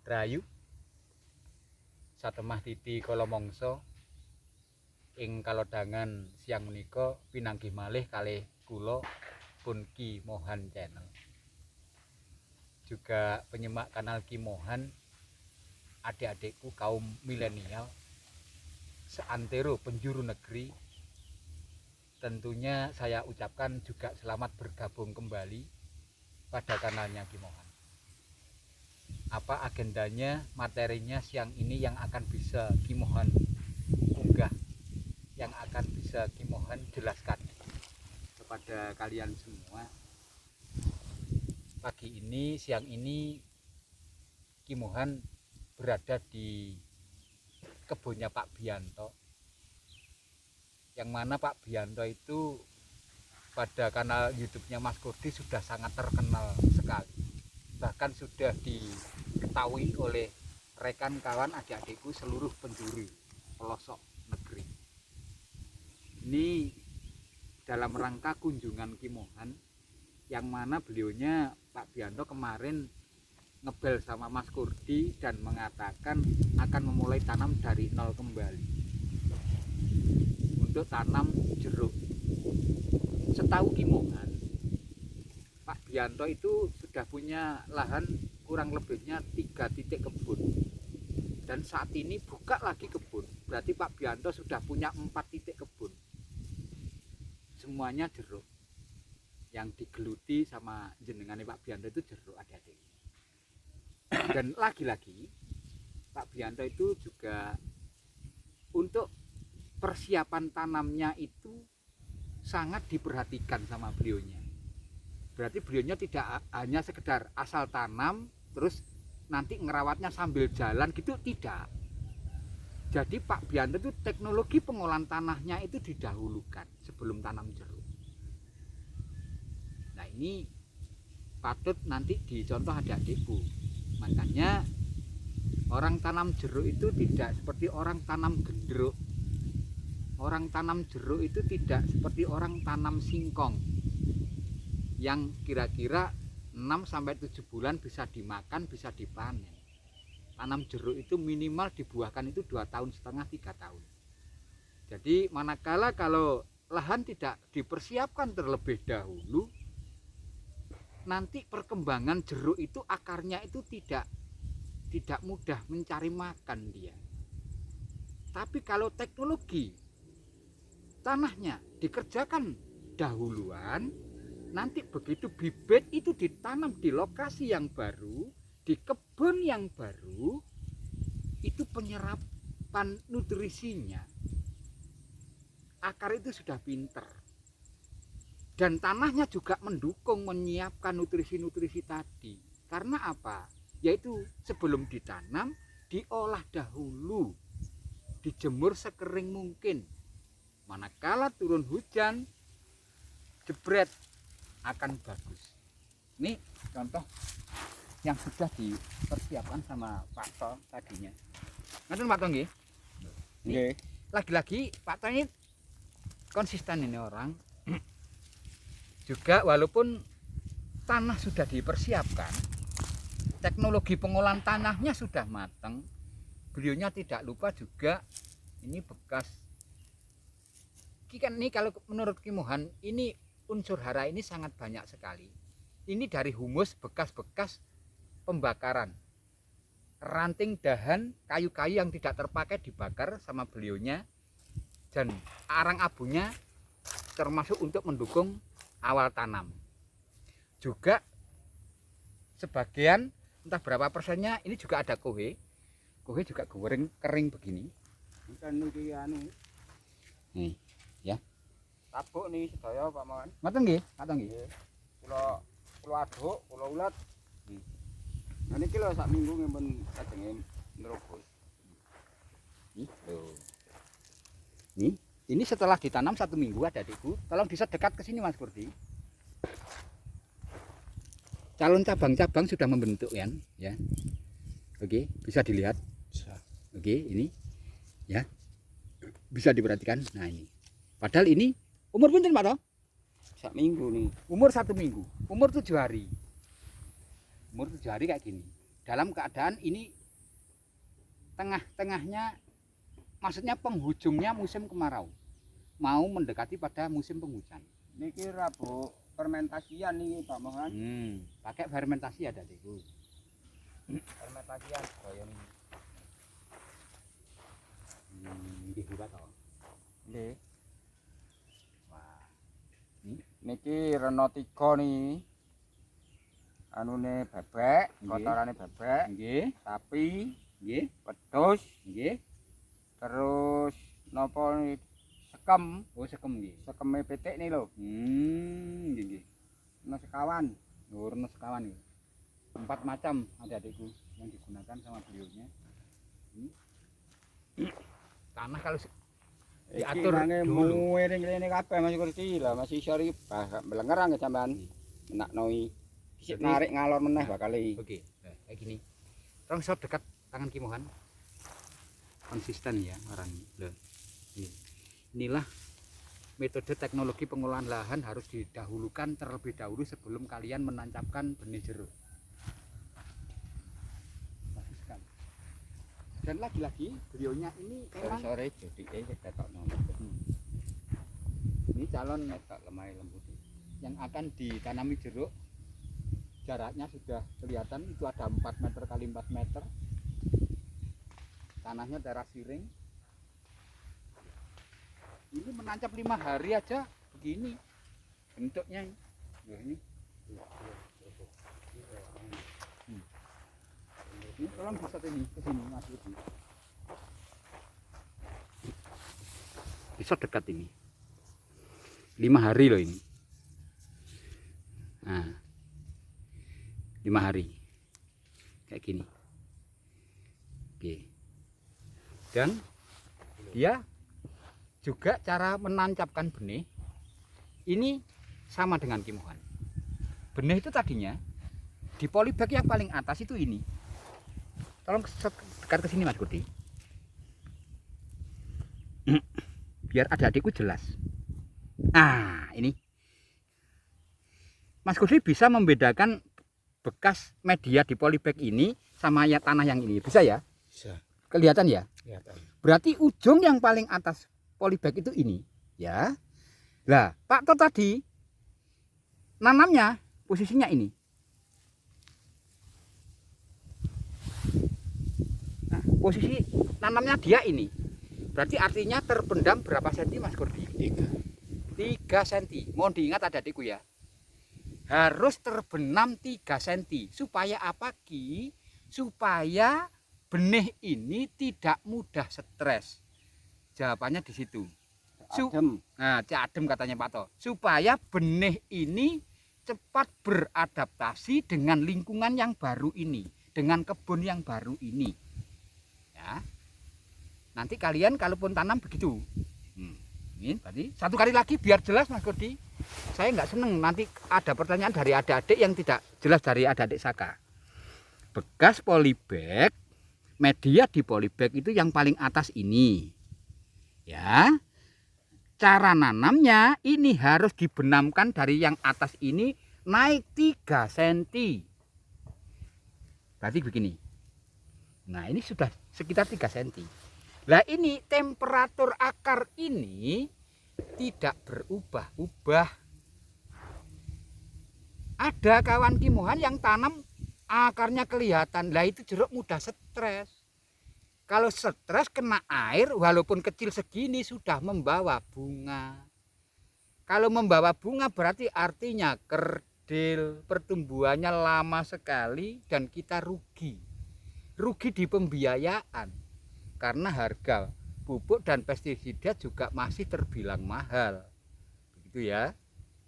Rahayu satemah titi kala mangsa ing kalodhangan siang menika pinanggih malih kalih kula pun Ki Mohan Channel. Juga penyemak kanal Ki Mohan, adik-adikku kaum milenial seantero penjuru negeri. Tentunya saya ucapkan juga selamat bergabung kembali pada kanalnya Ki Mohan. Apa agendanya, materinya siang ini yang akan bisa Ki Mohan unggah, yang akan bisa Ki Mohan jelaskan kepada kalian semua. Pagi ini, siang ini Ki Mohan berada di kebunnya Pak Bianto, yang mana Pak Bianto itu pada kanal YouTube-nya Mas Kurdi sudah sangat terkenal sekali, bahkan sudah diketahui oleh rekan kawan adik-adikku seluruh penjuru pelosok negeri. Ini dalam rangka kunjungan Ki Mohan, yang mana beliaunya Pak Bianto kemarin ngebel sama Mas Kurdi dan mengatakan akan memulai tanam dari nol kembali untuk tanam jeruk. Setahu Ki Mohan, Pak Bianto itu sudah punya lahan kurang lebihnya 3 titik kebun, dan saat ini buka lagi kebun. Berarti Pak Bianto sudah punya 4 titik kebun, semuanya jeruk. Yang digeluti sama jenengannya Pak Bianto itu jeruk, adik-adik. Dan lagi-lagi Pak Bianto itu juga untuk persiapan tanamnya itu sangat diperhatikan sama beliaunya. Berarti beliaunya tidak hanya sekedar asal tanam terus nanti ngerawatnya sambil jalan gitu, tidak. Jadi Pak Bianto itu teknologi pengolahan tanahnya itu didahulukan sebelum tanam jeruk. Nah, ini patut nanti dicontoh adik-adikku. Makanya orang tanam jeruk itu tidak seperti orang tanam gendruk. Orang tanam jeruk itu tidak seperti orang tanam singkong yang kira-kira 6-7 bulan bisa dimakan, bisa dipanen. Tanam jeruk itu minimal dibuahkan itu 2,5 tahun, 3 tahun. Jadi manakala kalau lahan tidak dipersiapkan terlebih dahulu, nanti perkembangan jeruk itu akarnya itu tidak mudah mencari makan dia. Tapi kalau teknologi tanahnya dikerjakan dahuluan, nanti begitu bibit itu ditanam di lokasi yang baru, di kebun yang baru, itu penyerapan nutrisinya, akar itu sudah pinter. Dan tanahnya juga mendukung, menyiapkan nutrisi-nutrisi tadi. Karena apa? Yaitu sebelum ditanam, diolah dahulu, dijemur sekering mungkin. Manakala turun hujan, jebret, akan bagus. Ini contoh yang sudah dipersiapkan sama Pak To tadinya. Nanti Pak To nggih? Nggih. Lagi-lagi Pak To ini konsisten ini orang. Juga walaupun tanah sudah dipersiapkan, teknologi pengolahan tanahnya sudah matang, beliaunya tidak lupa juga ini bekas. Ini kalau menurut Ki Mohan, ini unsur hara ini sangat banyak sekali. Ini dari humus bekas-bekas pembakaran, ranting dahan kayu-kayu yang tidak terpakai dibakar sama beliaunya, dan arang abunya termasuk untuk mendukung awal tanam. Juga sebagian entah berapa persennya ini juga ada kohe juga goreng kering begini. Kan iki anu. Nih, ya. Tabuk nih sedaya Pak Mon. Ngoten nggih, ngoten nggih. Kula aduk, kula ulat. Nah niki lho sak minggu ngempun kadenge nerobos. Nih, lho. Nih, ini setelah ditanam 1 minggu adik-adikku, tolong bisa dekat ke sini Mas Kurdi. Calon cabang-cabang sudah membentuk kan, ya. Oke, bisa dilihat. Oke, ini ya. Bisa diperhatikan. Nah, ini. Padahal ini umur pinten Pak To? Sak minggu nih. Umur 1 minggu. Umur 7 hari. Umur 7 hari kayak gini. Dalam keadaan ini tengah-tengahnya, maksudnya penghujungnya musim kemarau, mau mendekati pada musim penghujan. Niki rabuk fermentasian nih Pak Mohan. Pakai fermentasi ada Adikku. Fermentasian kaya ini. Nggih buka to. Nggih. Wah, Niki rena 3 nih. Anune bebek, Nggih. kotorane bebek, nggih, sapi, nggih, wedhus, nggih. terus napa nih sekem, Oh, sekem nggih. sekeme pitik nih lho. Nggih, nggih. Ana sekawan. Warna sekawan ya. 4 macam adik-adikku yang digunakan sama beliaunya. Tanah kalau diatur Iki dulu. muwiring rene kabeh Mas Kurdi lah masih iso iki melenger nggih sampean. Menaknoi. Sik Jadi- narik ngalor meneh bakal Oke, nah, kayak gini. Tolong shot dekat tangan Kimohan. Konsisten ya orang. Loh. Ini. Inilah metode teknologi pengolahan lahan harus didahulukan terlebih dahulu sebelum kalian menancapkan benih jeruk. Bagus sekali. Dan lagi-lagi beliaunya ini memang sore jodike ketokno. ini calon Ketok lemah lembut. yang akan ditanami jeruk. Jaraknya sudah kelihatan, itu ada 4 meter kali 4 meter. Tanahnya daerah siring. Ini menancap 5 hari aja begini bentuknya. Nah, ini. Ini tolong bisa ini ke sini Mas Budi. Bisa dekat ini. 5 hari loh ini. Nah, 5 hari kayak gini. Oke. Dan dia juga cara menancapkan benih ini sama dengan Kimohan. Benih itu tadinya di polybag yang paling atas itu ini. Tolong dekat ke sini Mas Kudi. Biar adik-adikku jelas. Ah, ini Mas Kudi bisa membedakan bekas media di polybag ini sama ya tanah yang ini. Bisa ya? Bisa. Kelihatan ya? Kelihatan. Berarti ujung yang paling atas polybag itu ini, ya. Lah, Pak Tor tadi nanamnya posisinya ini. Nah, posisi nanamnya dia ini. Berarti artinya terpendam berapa senti Mas Kurdi? 3 senti. Mohon diingat adik-adikku ya. Harus terbenam 3 cm. Supaya apa Ki? Supaya benih ini tidak mudah stres. Jawabannya di situ. Adem. Nah, adem katanya Pak To. Supaya benih ini cepat beradaptasi dengan lingkungan yang baru ini, dengan kebun yang baru ini. Ya. Nanti kalian kalaupun tanam begitu. Ini tadi 1 kali lagi biar jelas Mas Kurdi. Saya nggak seneng nanti ada pertanyaan dari adik-adik yang tidak jelas dari adik-adik Saka. Bekas polybag, media di polybag itu yang paling atas ini. Ya. Cara nanamnya ini harus dibenamkan dari yang atas ini naik 3 cm. Berarti begini. Nah, ini sudah sekitar 3 cm. Lah ini temperatur akar ini tidak berubah-ubah. Ada kawan Kimohan yang tanam akarnya kelihatan. Lah itu jeruk mudah stres. Kalau stres kena air walaupun kecil segini sudah membawa bunga. Kalau membawa bunga berarti artinya kerdil, pertumbuhannya lama sekali dan kita rugi. Rugi di pembiayaan. Karena harga pupuk dan pestisida juga masih terbilang mahal. Begitu ya.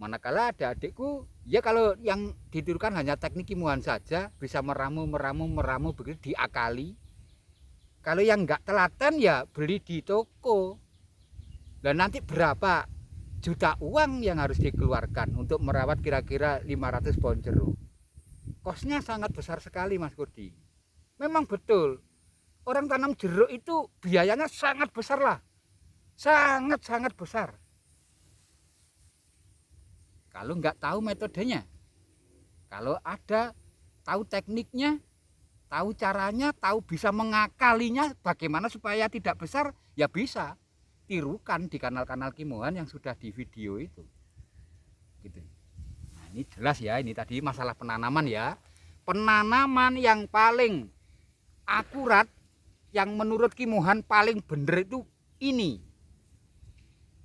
Manakala ada adikku, ya kalau yang ditirukan hanya teknik Kimohan saja, bisa meramu begitu diakali. Kalau yang enggak telaten ya beli di toko. Dan nanti berapa juta uang yang harus dikeluarkan untuk merawat kira-kira 500 pohon jeruk. Kosnya sangat besar sekali Mas Kurdi. Memang betul. Orang tanam jeruk itu biayanya sangat besar lah. Sangat-sangat besar. Kalau nggak tahu metodenya. Kalau ada tahu tekniknya, tahu caranya, tahu bisa mengakalinya bagaimana supaya tidak besar, ya bisa tirukan di kanal-kanal Kimohan yang sudah di video itu. Gitu. Nah, ini jelas ya, ini tadi masalah penanaman ya. Penanaman yang paling akurat, yang menurut Kimohan paling bener itu ini.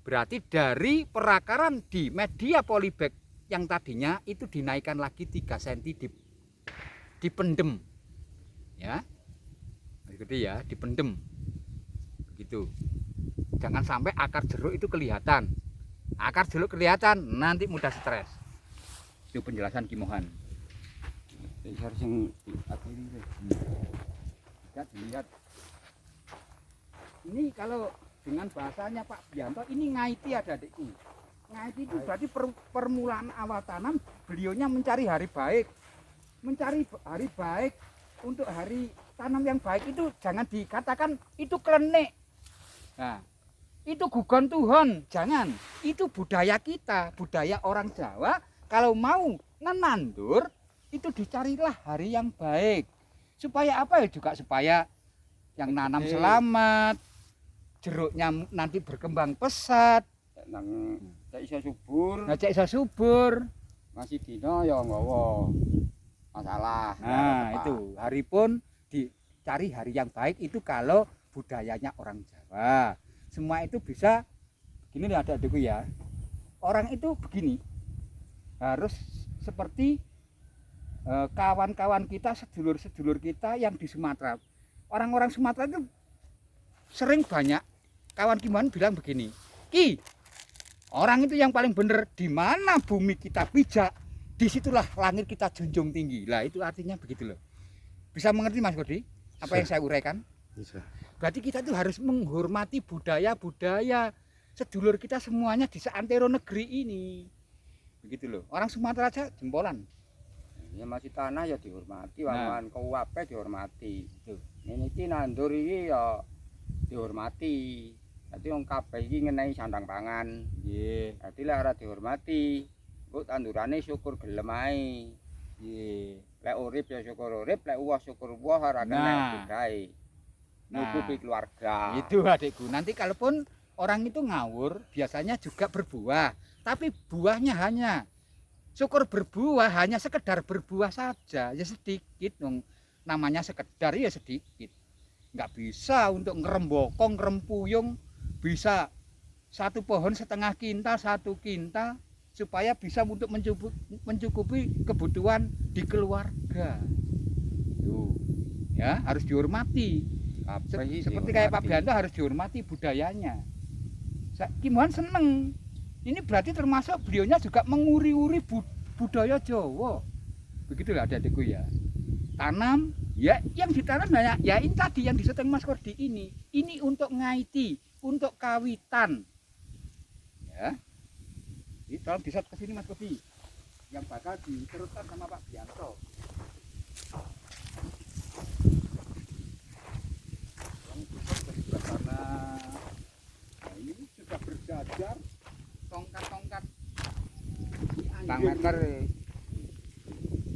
Berarti dari perakaran di media polybag yang tadinya itu dinaikkan lagi 3 cm dipendem. Ya. Ikuti ya, dipendem. Begitu. Jangan sampai akar jeruk itu kelihatan. Akar jeruk kelihatan nanti mudah stres. Itu penjelasan Kimohan. Harus yang akhiri deh. Dilihat. Ini kalau dengan bahasanya Pak Bianto, ini ngaiti ada adikku. Ngaiti itu berarti permulaan awal tanam, beliaunya mencari hari baik. Mencari hari baik untuk hari tanam yang baik itu jangan dikatakan itu klenik. Nah, itu gugon Tuhan, jangan. Itu budaya kita, budaya orang Jawa. Kalau mau menandur, itu dicarilah hari yang baik. Supaya apa ya juga supaya yang nanam selamat, jeruknya nanti berkembang pesat, nang cek iso subur. nah cek iso subur. Masih dino ya nggawa masalah. Nah, itu hari pun dicari hari yang baik itu kalau budayanya orang Jawa. Semua itu bisa begini nih adik-adikku ya. Orang itu begini. Harus seperti kawan-kawan kita, sedulur-sedulur kita yang di Sumatera. Orang-orang Sumatera itu sering banyak kawan Kimohan bilang begini, Ki, orang itu yang paling benar, di mana bumi kita pijak, disitulah langit kita junjung tinggi. Lah itu artinya begitu loh. Bisa mengerti Mas Kodi apa yang saya uraikan? Bisa. Berarti kita itu harus menghormati budaya-budaya sedulur kita semuanya di seantero negeri ini. Begitu loh. Orang Sumatera aja jempolan. Ya masih tanah ya dihormati, wangan kuwape dihormati. Tuh. Ini iki nandur iki ya dihormati. Dadi wong kabeh iki ngenehi sandang pangan. Nggih. Dadi lek ora dihormati, kok tandurane syukur gelem ae. Nggih. Lek urip ya syukur urip, lek uwah syukur uwah ora kena budaya. Nutupi keluarga. Itu adikku. Nanti kalaupun orang itu ngawur, biasanya juga berbuah. Tapi buahnya hanya syukur berbuah, hanya sekedar berbuah saja, ya sedikit. Namanya sekedar ya sedikit. Nggak bisa untuk ngerembokong, ngerempuyung, bisa satu pohon setengah kintal, 1 kintal, supaya bisa untuk mencukupi kebutuhan di keluarga. Tuh, ya harus dihormati. Seperti kayak Pak Bianto harus dihormati budayanya. Kimohan seneng. Ini berarti termasuk beliaunya juga menguri-uri budaya Jawa. Begitulah adik-adikku ya. Tanam, ya yang ditanam banyak. Ya ini tadi yang diseteng Mas Kordi ini. Ini untuk ngaiti, untuk kawitan. Ya. Ini tolong diset ke sini Mas Kordi. Yang bakal diteruskan sama Pak Bianto. Karena nah ini sudah berjajar tongkat-tongkat Tang meter,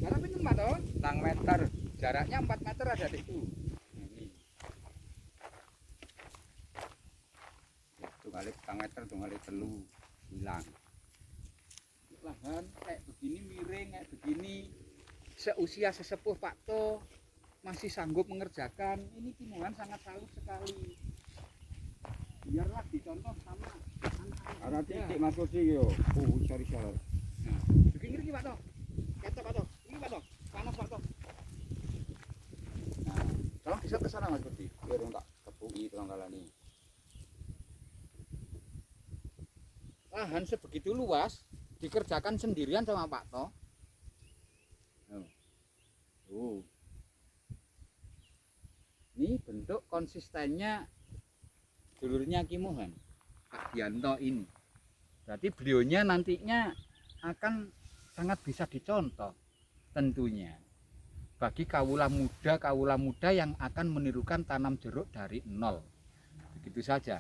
jarak pinten Pak toh? tang meter. Jaraknya 4 meter ada di itu. Ini. Tunggali tang meter, tunggali telu hilang. Lahan kayak begini miring kayak begini seusia sesepuh Pak To masih sanggup mengerjakan. Ini Kimohan sangat salut sekali. Biarlah dicontoh sama anak-anak. Ana titik Mas Kodi yo. Sorry. Nah, begini iki Pak To. Ketok Pak To. Ini Pak To. Panas Pak To. Nah, tolong bisa ke sana Mas Kodi. Biar tak kebuki tanggalane. Lahan sebegitu luas dikerjakan sendirian sama Pak To. Tuh. Ini bentuk konsistennya dulurnya Kimohan, Pak Bianto ini. Berarti beliaunya nantinya akan sangat bisa dicontoh tentunya bagi kawula muda yang akan menirukan tanam jeruk dari nol. Begitu saja.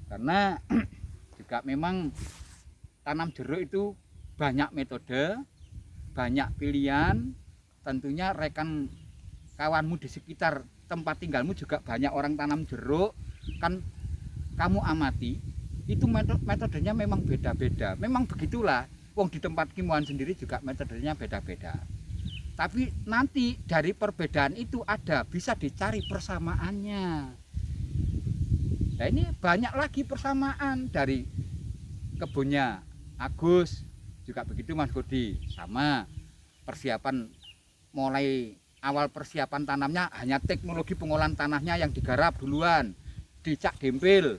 Karena juga memang tanam jeruk itu banyak metode, banyak pilihan. Tentunya rekan kawanmu di sekitar tempat tinggalmu juga banyak orang tanam jeruk, kan kamu amati, itu metodenya memang beda-beda. Memang begitulah, wong di tempat Kimohan sendiri juga metodenya beda-beda. Tapi nanti dari perbedaan itu bisa dicari persamaannya. Nah ini banyak lagi persamaan dari kebunnya Agus, juga begitu Mas Kudi, sama persiapan mulai awal persiapan tanamnya hanya teknologi pengolahan tanahnya yang digarap duluan, dicak dempil,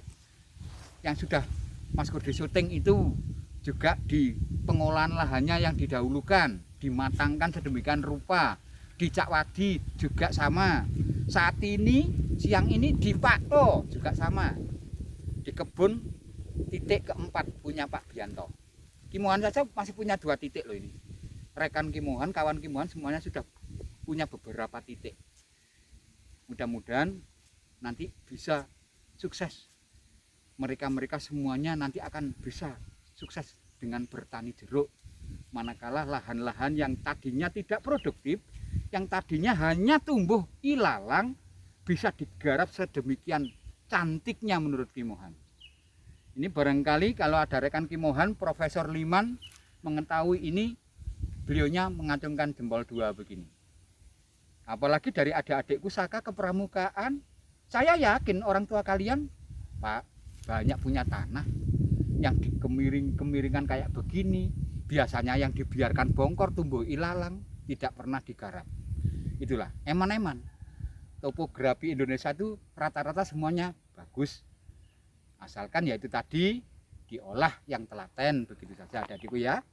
yang sudah Mas Kudi syuting itu juga di pengolahan lahannya yang didahulukan, dimatangkan sedemikian rupa, dicak wadi juga sama. Saat ini siang ini di Pakto juga sama, di kebun titik keempat punya Pak Bianto. Kimohan saja masih punya 2 titik loh ini. Rekan Kimohan, kawan Kimohan semuanya sudah punya beberapa titik. Mudah-mudahan nanti bisa sukses. Mereka semuanya nanti akan bisa sukses dengan bertani jeruk. Manakala lahan-lahan yang tadinya tidak produktif, yang tadinya hanya tumbuh ilalang, bisa digarap sedemikian cantiknya menurut Kimohan. Ini barangkali kalau ada rekan Kimohan, Profesor Liman mengetahui ini, beliaunya mengacungkan jempol 2 begini. Apalagi dari adik-adikku Saka ke pramukaan, saya yakin orang tua kalian, Pak, banyak punya tanah yang dikemiring-kemiringan kayak begini. Biasanya yang dibiarkan bongkor tumbuh ilalang, tidak pernah digarap. Itulah eman-eman. Topografi Indonesia itu rata-rata semuanya bagus. Asalkan ya itu tadi diolah yang telaten, begitu saja adikku ya.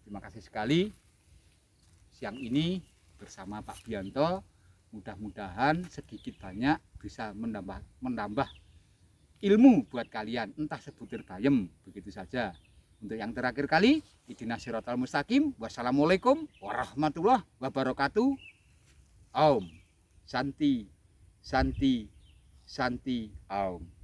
Terima kasih sekali. Siang ini bersama Pak Bianto, mudah-mudahan sedikit banyak bisa menambah ilmu buat kalian, entah sebutir bayem, begitu saja. Untuk yang terakhir kali, ihdinas siratal mustaqim. Wassalamualaikum warahmatullahi wabarakatuh. Om Santi Santi Santi Om.